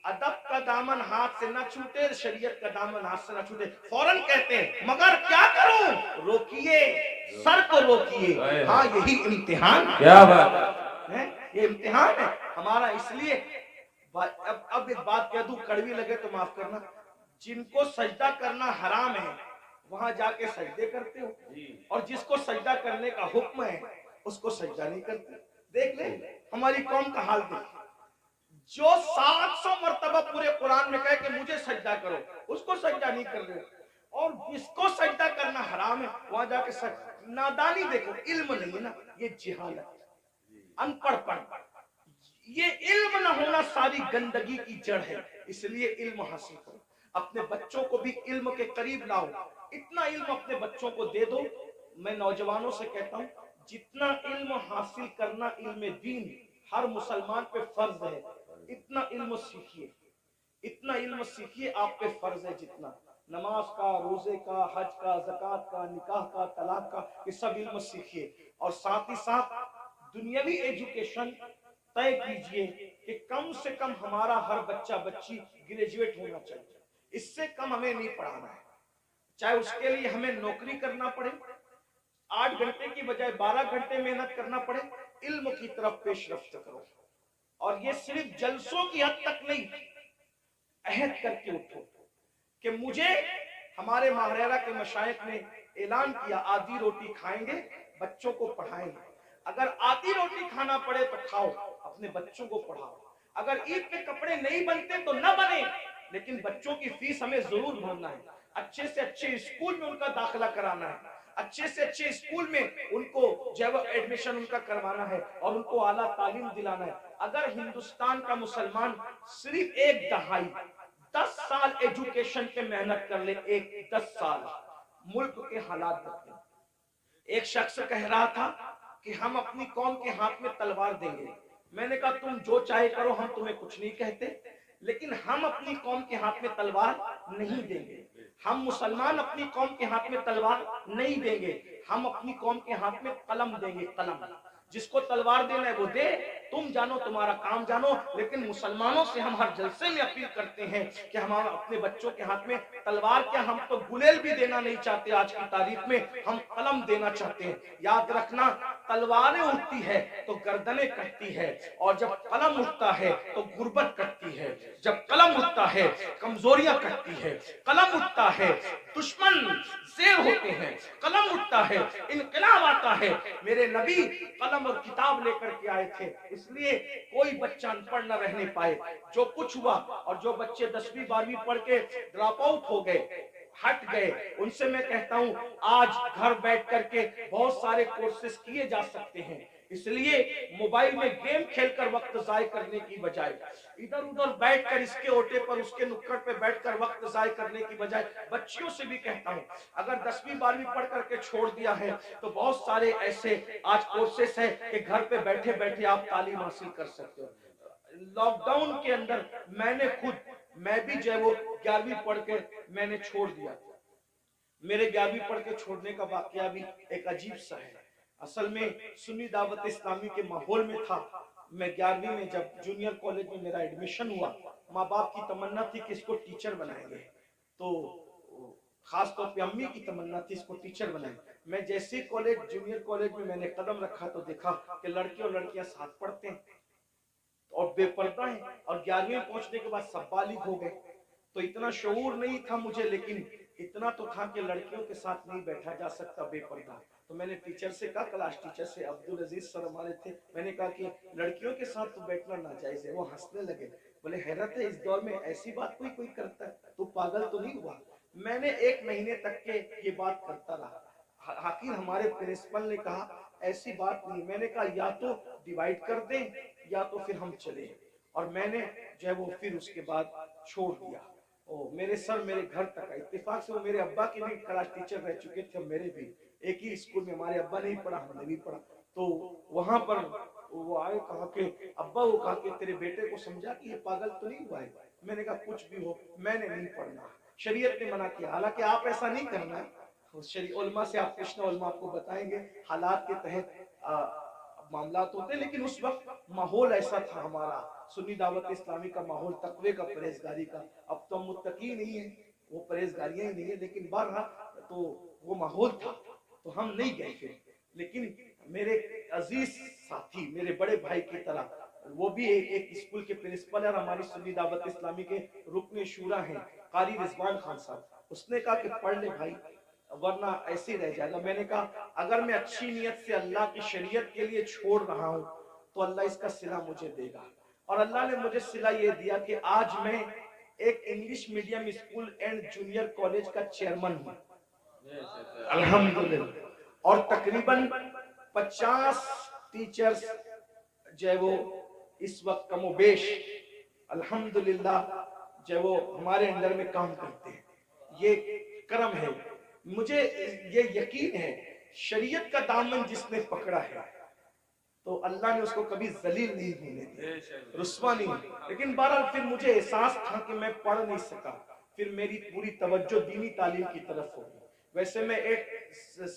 अदब का दामन हाथ से न छूटे, शरीयत का दामन हाथ से न छूटे, फौरन कहते हैं मगर क्या करूं, रोकिए सर को रोकिए। हाँ यही इम्तिहान, क्या बात है, ये इम्तिहान है हमारा। इसलिए अब एक बात कह दूं, कड़वी लगे तो माफ करना, जिनको सजदा करना हराम है वहां जाके सजदे करते हो, और जिसको सजदा करने का हुक्म है उसको सजदा नहीं करते। देख ले हमारी कौम का हाल देख, जो 700 मर्तबा पूरे कुरान में कहे कि मुझे सजदा करो, उसको सजदा नहीं कर रहे, और जिसको सजदा करना हराम है वहां जाके सजदा। नादानी देखो, इल्म नहीं है ना, ये जिहालत, अनपढ़पन, ये इल्म न होना सारी गंदगी की जड़ है। इसलिए इल्म हासिल करो, अपने बच्चों को भी इल्म के करीब लाओ, इतना इल्म अपने बच्चों को दे दो। मैं नौजवानों से कहता हूँ, जितना इल्म हासिल करना इल्म दीन हर मुसलमान पे फर्ज है, इतना इल्म सीखिए, इतना इल्म सीखिए, आप पे फर्ज है जितना नमाज का, रोजे का, हज का, ज़कात का, निकाह का, तलाक का, ये सब इल्म सीखिए। और साथ ही साथ दुनियावी एजुकेशन तय कीजिए कि कम से कम हमारा हर बच्चा बच्ची ग्रेजुएट होना चाहिए, इससे कम हमें नहीं पढ़ाना है। चाहे उसके लिए हमें नौकरी करना पड़े, 8 घंटे की बजाय 12 घंटे मेहनत करना पड़े, इल्म की तरफ पेशरफ्त करो। और ये सिर्फ जलसों की हद तक नहीं, अहद करके उठो कि मुझे, हमारे माहरेरा के मशाइख ने ऐलान किया, आधी रोटी खाएंगे, बच्चों को पढ़ाएंगे। अगर आधी रोटी खाना पड़े तो खाओ, अपने बच्चों को पढ़ाओ। अगर ईद पे कपड़े नहीं बनते तो न बने, लेकिन बच्चों की फीस हमें जरूर भरना है, अच्छे से अच्छे स्कूल में उनका दाखिला कराना है, अच्छे से अच्छे स्कूल में उनको जब एडमिशन उनका करवाना है और उनको आला तालीम दिलाना है। अगर हिंदुस्तान का मुसलमान सिर्फ एक दहाई 10 साल एजुकेशन पे मेहनत कर ले, एक 10 साल, मुल्क के हालात बदले। एक शख्स कह रहा था कि हम अपनी कौम के हाथ में तलवार देंगे। मैंने कहा तुम जो चाहे करो, हम तुम्हें कुछ नहीं कहते, लेकिन हम अपनी कौम के हाथ में तलवार नहीं देंगे। हम मुसलमान अपनी कौम के हाथ में तलवार नहीं देंगे, हम अपनी कौम के हाथ में कलम देंगे, कलम। जिसको तलवार देना है वो दे, तुम जानो, तुम्हारा काम जानो। लेकिन मुसलमानों से हम हर जलसे में अपील करते हैं कि हम अपने बच्चों के हाथ में तलवार क्या, हम तो गुलेल भी देना नहीं चाहते आज की तारीख में, हम कलम देना चाहते हैं। याद रखना, तलवारें उठती है तो गर्दनें कटती है, और जब कलम उठता है तो गुर्बत कटती है, जब कलम उठता है कमजोरियां कटती है, कलम उठता है दुश्मन शेर होते हैं, कलम उठता है इनकलाब आता है। मेरे नबी कलम और किताब लेकर के आए थे, इसलिए कोई बच्चा अनपढ़ न रहने पाए। जो कुछ हुआ, और जो बच्चे 10वीं 12वीं पढ़ के ड्रॉप आउट हो गए, हट गए, उनसे मैं कहता हूं आज घर बैठ करके बहुत सारे कोर्सेज किए जा सकते हैं। इसलिए मोबाइल में गेम खेलकर वक्त जाय करने की बजाय, इधर उधर बैठकर इसके ओटे पर उसके नुक्कड़ पे बैठकर वक्त जाय करने की बजाय, बच्चियों से भी कहता हूं, अगर 10वीं 12वीं पढ़ करके छोड़ दिया है तो बहुत सारे ऐसे आज कोर्सेस हैं कि घर पे बैठे बैठे आप तालीम हासिल कर सकते हो। लॉकडाउन के अंदर मैं भी जो है वो 11वीं पढ़ के मैंने छोड़ दिया। मेरे 11वीं पढ़ के छोड़ने का वाकया भी एक अजीब सा है। असल में सुन्नी दावत इस्लामी के माहौल में था। मैं 11वीं में जब जूनियर कॉलेज में मेरा एडमिशन हुआ, माँ बाप की तमन्ना थी कि इसको टीचर बनाएंगे, तो खास तौर पे अम्मी की तमन्ना थी इसको टीचर बनाएंगे। मैं जैसे कॉलेज जूनियर कॉलेज में मैंने कदम रखा तो देखा कि लड़के और लड़कियां साथ पढ़ते हैं और बेपर्दा है, और 11वीं में पहुंचने के बाद सब बालिग हो गए। तो इतना शऊर नहीं था मुझे, लेकिन इतना तो था कि लड़कियों के साथ नहीं बैठा जा सकता बेपर्दा। तो मैंने टीचर से कहा, क्लास टीचर से, अब्दुल अजीज सर हमारे थे, मैंने कहा कि लड़कियों के साथ तो बैठना नाजायज है। वो हंसने लगे, बोले हैरत है इस दौर में ऐसी बात कोई करता है, तो पागल तो नहीं हुआ। मैंने 1 महीने तक के ये बात करता रहा। आखिर हमारे प्रिंसिपल ने कहा ऐसी बात नहीं। मैंने कहा या तो डिवाइड कर दें या तो फिर हम चले, और मैंने जो है वो फिर उसके बाद छोड़ दिया। मेरे सर मेरे घर तक आए, इत्तेफाक से वो मेरे अब्बा के भी क्लास टीचर रह चुके थे, मेरे भी ایک ہی اسکول میں، ہمارے ابا نے بھی پڑھا، ہم نے بھی پڑھا. تو وہاں پر وہ آئے، کہا کہ ابا، وہ کہا کہ تیرے بیٹے کو سمجھا کہ یہ پاگل تو نہیں ہوا ہے. میں نے کہا کچھ بھی ہو میں نے نہیں پڑھنا، شریعت نے منع کیا. حالانکہ آپ ایسا نہیں کرنا ہے، علماء سے آپ پوچھنا، علماء آپ کو بتائیں گے حالات کے تحت معاملات ہوتے ہیں. لیکن اس وقت ماحول ایسا تھا ہمارا، سنی دعوت اسلامی کا ماحول، تقوی کا، پرہیزگاری کا. اب تو ہم متقی نہیں ہیں، وہ پرہیزگاریاں ہی نہیں ہیں، لیکن بہرحال تو وہ ماحول تھا تو ہم نہیں گئے پھر. لیکن میرے عزیز ساتھی، میرے بڑے بھائی کی طرح، وہ بھی ایک اسکول کے پرنسپل اور ہماری سنی دعوت اسلامی کے رکن شورا ہیں، قاری رضوان خان صاحب. اس نے کہا کہ پڑھ لے بھائی ورنہ ایسے ہی رہ جائے گا. میں نے کہا اگر میں اچھی نیت سے اللہ کی شریعت کے لیے چھوڑ رہا ہوں تو اللہ اس کا صلہ مجھے دے گا. اور اللہ نے مجھے صلہ یہ دیا کہ آج میں ایک English medium school and junior college کا چیئرمین ہوں الحمدللہ. اور تقریباً 50 ٹیچرز جو ہے وہ اس وقت کم و بیش الحمدللہ جو ہے وہ ہمارے انڈر میں کام کرتے ہیں. یہ کرم ہے. مجھے یہ یقین ہے شریعت کا دامن جس نے پکڑا ہے تو اللہ نے اس کو کبھی ذلیل نہیں ہونے دیا، رسوا نہیں. لیکن بہرحال پھر مجھے احساس تھا کہ میں پڑھ نہیں سکا. پھر میری پوری توجہ دینی تعلیم کی طرف ہوگی. ویسے میں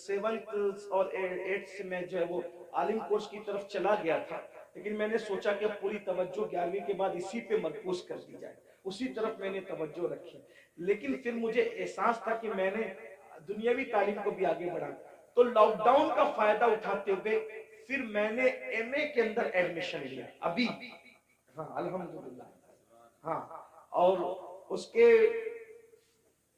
7th اور 8th سے میں جو ہے وہ عالم کورس کی طرف چلا گیا تھا، لیکن میں نے سوچا کہ پوری توجہ 11ویں کے بعد اسی پہ مرکوز کر دی جائے، اسی طرف میں نے توجہ رکھی. لیکن پھر مجھے احساس تھا کہ میں نے دنیاوی تعلیم کو بھی آگے بڑھا. تو لاک ڈاؤن کا فائدہ اٹھاتے ہوئے پھر میں نے ایم اے کے اندر ایڈمیشن لیا ابھی. ہاں الحمدللہ. ہاں، اور اس کے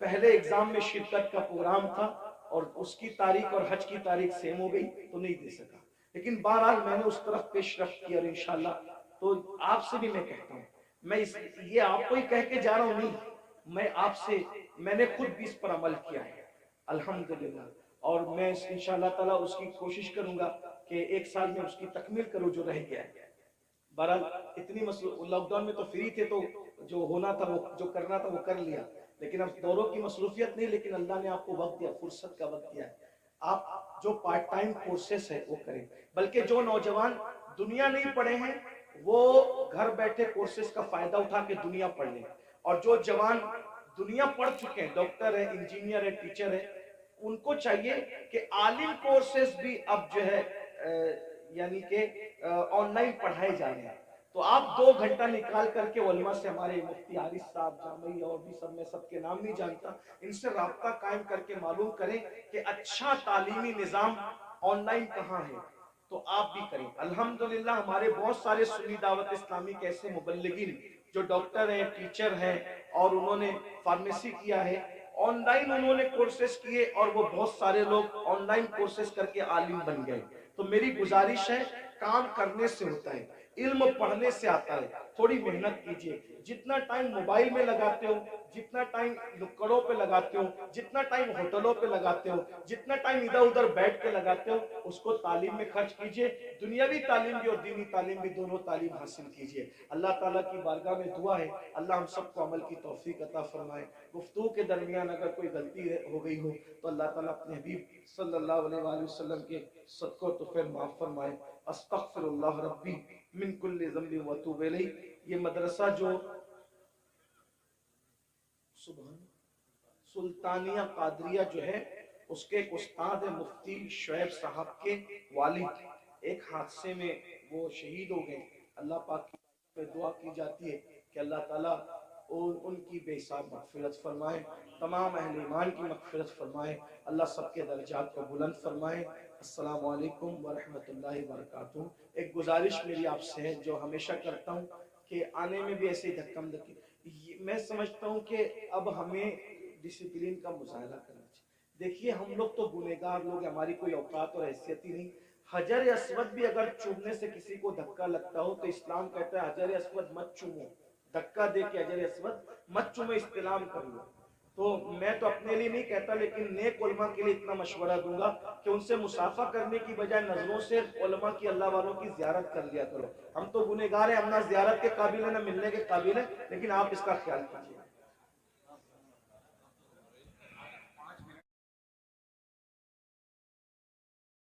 پہلے ایگزام میں شرکت کا پروگرام تھا اور اس کی تاریخ اور حج کی تاریخ سیم ہو گئی تو نہیں دے سکا. لیکن بہرحال میں نے اس طرف پیش رفت کی. اور انشاءاللہ تو آپ سے بھی میں کہتا ہوں، میں یہ آپ کو ہی کہہ کے جا رہا ہوں نہیں، میں آپ سے، میں نے خود بھی اس پر عمل کیا ہے الحمدللہ. اور میں انشاءاللہ تعالیٰ اس کی کوشش کروں گا کہ 1 سال میں اس کی تکمیل کروں جو رہ گیا ہے. بہرحال اتنی لاک ڈاؤن میں تو فری تھے تو جو ہونا تھا وہ جو کرنا تھا وہ کر لیا. لیکن اب دوروں کی مصروفیت نہیں، لیکن اللہ نے آپ کو وقت دیا، فرصت کا وقت دیا ہے. آپ جو پارٹ ٹائم کورسز ہے وہ کریں. بلکہ جو نوجوان دنیا نہیں پڑھے ہیں وہ گھر بیٹھے کورسز کا فائدہ اٹھا کے دنیا پڑھ لیں. اور جو جوان دنیا پڑھ چکے ہیں، ڈاکٹر ہے، انجینئر ہے، ٹیچر ہے، ان کو چاہیے کہ عالم کورسز بھی اب جو ہے یعنی کہ آن لائن پڑھائے جا رہے ہیں. تو آپ 2 گھنٹہ نکال کر کے علماء سے، ہمارے مفتی حارث صاحب، جامعی اور بھی سب، میں سب کے نام نہیں جانتا، ان سے رابطہ قائم کر کے معلوم کریں کہ اچھا تعلیمی نظام آن لائن کہاں ہے تو آپ بھی کریں. الحمدللہ ہمارے بہت سارے سنی دعوت اسلامی کے ایسے مبلغین جو ڈاکٹر ہیں، ٹیچر ہیں، اور انہوں نے فارمیسی کیا ہے، آن لائن انہوں نے کورسز کیے، اور وہ بہت سارے لوگ آن لائن کورسز کر کے عالم بن گئے. تو میری گزارش ہے، کام کرنے سے ہوتا ہے، علم پڑھنے سے آتا ہے. تھوڑی محنت کیجئے. جتنا ٹائم موبائل میں لگاتے ہو، جتنا ٹائم نکڑوں پہ لگاتے ہو، جتنا ٹائم ہوٹلوں پہ لگاتے ہو، جتنا ٹائم ادھر ادھر بیٹھ کے لگاتے ہو، اس کو تعلیم میں خرچ کیجئے. دنیاوی تعلیم بھی اور دینی تعلیم بھی، دونوں تعلیم حاصل کیجئے. اللہ تعالیٰ کی بارگاہ میں دعا ہے اللہ ہم سب کو عمل کی توفیق عطا فرمائے. گفتگو کے درمیان اگر کوئی غلطی ہو گئی ہو تو اللہ تعالیٰ اپنے حبیب صلی اللہ علیہ وآلہ وسلم کے صدقہ و طفیل معاف فرمائے. استغفر اللہ ربی من کل ذنب و اتوب الیہ. یہ مدرسہ جو سلطانیہ قادریہ جو ہے، اس کے ایک استاد مفتی شعیب صاحب کے والد ایک حادثے میں وہ شہید ہو گئے. اللہ پاک کی دعا کی جاتی ہے کہ اللہ تعالیٰ ان کی بے حساب مغفرت فرمائے، تمام اہل ایمان کی مغفرت فرمائے، اللہ سب کے درجات کو بلند فرمائے. السلام علیکم ورحمۃ اللہ وبرکاتہ. ایک گزارش میری آپ سے ہے جو ہمیشہ کرتا ہوں کہ آنے میں بھی ایسے دھکم دھکی. میں سمجھتا ہوں کہ اب ہمیں ڈسپلین کا مظاہرہ کرنا چاہیے. دیکھیے ہم لوگ تو گنہگار لوگ ہیں، ہماری کوئی اوقات اور حیثیت ہی نہیں. حجر اسود بھی اگر چومنے سے کسی کو دھکا لگتا ہو تو اسلام کہتا ہے حجر اسود مت چومو، دھکا دے کے حجر اسود مت چومو، استلام کر لو. تو میں تو اپنے لیے نہیں کہتا، لیکن نیک علماء کے لیے اتنا مشورہ دوں گا کہ ان سے مصافحہ کرنے کی بجائے نظروں سے علماء کی، اللہ والوں کی زیارت کر لیا کرو. ہم تو گنہگار ہیں، ہم نہ زیارت کے قابل ہیں نہ ملنے کے قابل ہیں، لیکن آپ اس کا خیال کیجیے.